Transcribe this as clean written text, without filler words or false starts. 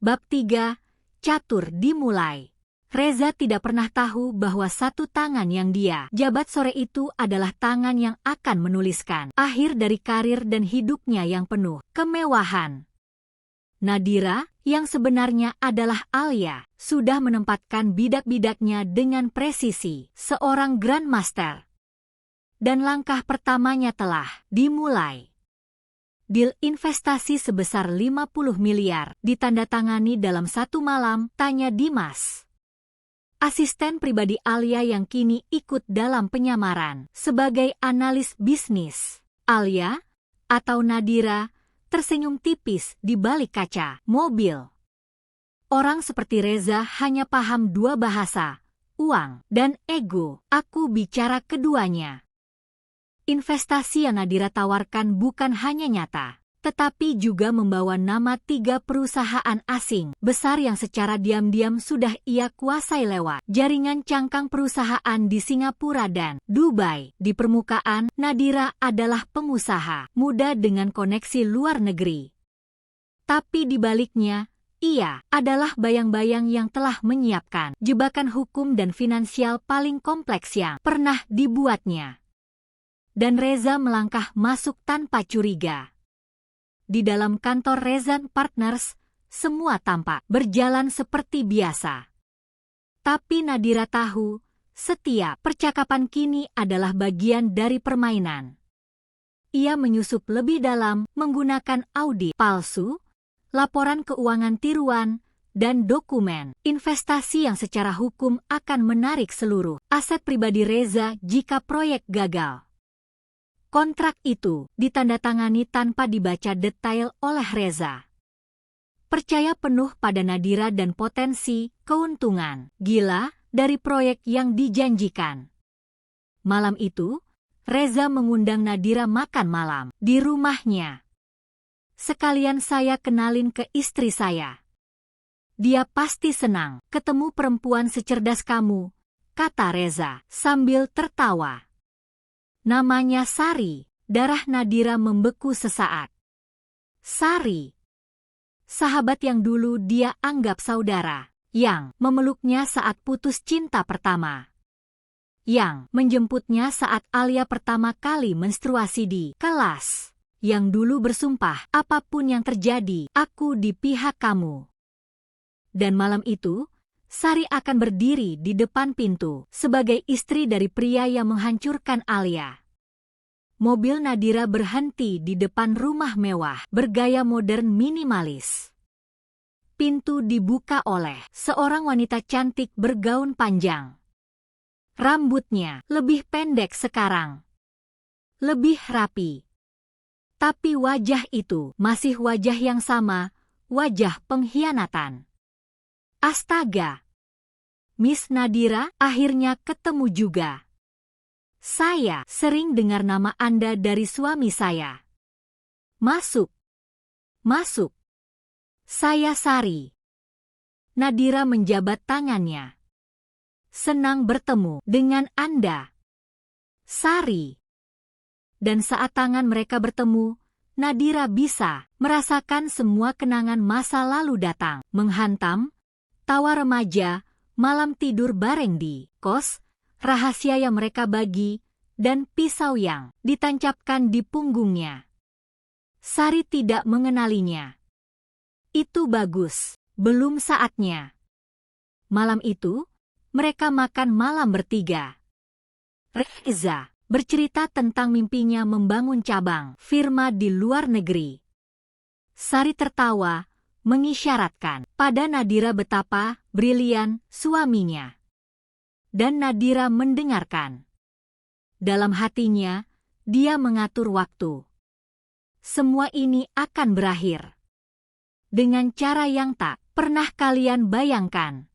Bab 3, Catur dimulai. Reza tidak pernah tahu bahwa satu tangan yang dia jabat sore itu adalah tangan yang akan menuliskan akhir dari karir dan hidupnya yang penuh kemewahan. Nadira, yang sebenarnya adalah Alia, sudah menempatkan bidak-bidaknya dengan presisi seorang Grandmaster. Dan langkah pertamanya telah dimulai. Deal investasi sebesar 50 miliar ditandatangani dalam satu malam, tanya Dimas. Asisten pribadi Alia yang kini ikut dalam penyamaran sebagai analis bisnis. Alia, atau Nadira, tersenyum tipis di balik kaca mobil. Orang seperti Reza hanya paham dua bahasa, uang dan ego. Aku bicara keduanya. Investasi yang Nadira tawarkan bukan hanya nyata, tetapi juga membawa nama 3 perusahaan asing besar yang secara diam-diam sudah ia kuasai lewat jaringan cangkang perusahaan di Singapura dan Dubai. Di permukaan, Nadira adalah pengusaha muda dengan koneksi luar negeri. Tapi di baliknya, ia adalah bayang-bayang yang telah menyiapkan jebakan hukum dan finansial paling kompleks yang pernah dibuatnya. Dan Reza melangkah masuk tanpa curiga. Di dalam kantor Reza Partners, semua tampak berjalan seperti biasa. Tapi Nadira tahu, setiap percakapan kini adalah bagian dari permainan. Ia menyusup lebih dalam menggunakan audit palsu, laporan keuangan tiruan, dan dokumen investasi yang secara hukum akan menarik seluruh aset pribadi Reza jika proyek gagal. Kontrak itu ditandatangani tanpa dibaca detail oleh Reza. Percaya penuh pada Nadira dan potensi keuntungan gila dari proyek yang dijanjikan. Malam itu, Reza mengundang Nadira makan malam di rumahnya. Sekalian saya kenalin ke istri saya. Dia pasti senang ketemu perempuan secerdas kamu, kata Reza sambil tertawa. Namanya Sari. Darah Nadira membeku sesaat. Sari. Sahabat yang dulu dia anggap saudara. Yang memeluknya saat putus cinta pertama. Yang menjemputnya saat Alia pertama kali menstruasi di kelas. Yang dulu bersumpah, apapun yang terjadi, aku di pihak kamu. Dan malam itu, Sari akan berdiri di depan pintu sebagai istri dari pria yang menghancurkan Alia. Mobil Nadira berhenti di depan rumah mewah bergaya modern minimalis. Pintu dibuka oleh seorang wanita cantik bergaun panjang. Rambutnya lebih pendek sekarang. Lebih rapi. Tapi wajah itu masih wajah yang sama, wajah pengkhianatan. Astaga! Miss Nadira akhirnya ketemu juga. Saya sering dengar nama Anda dari suami saya. Masuk. Masuk. Saya Sari. Nadira menjabat tangannya. Senang bertemu dengan Anda. Sari. Dan saat tangan mereka bertemu, Nadira bisa merasakan semua kenangan masa lalu datang, menghantam, tawa remaja, malam tidur bareng di kos, rahasia yang mereka bagi, dan pisau yang ditancapkan di punggungnya. Sari tidak mengenalinya. Itu bagus, belum saatnya. Malam itu, mereka makan malam bertiga. Reza bercerita tentang mimpinya membangun cabang firma di luar negeri. Sari tertawa, mengisyaratkan pada Nadira betapa brilian suaminya. Dan Nadira mendengarkan. Dalam hatinya, dia mengatur waktu. Semua ini akan berakhir. Dengan cara yang tak pernah kalian bayangkan.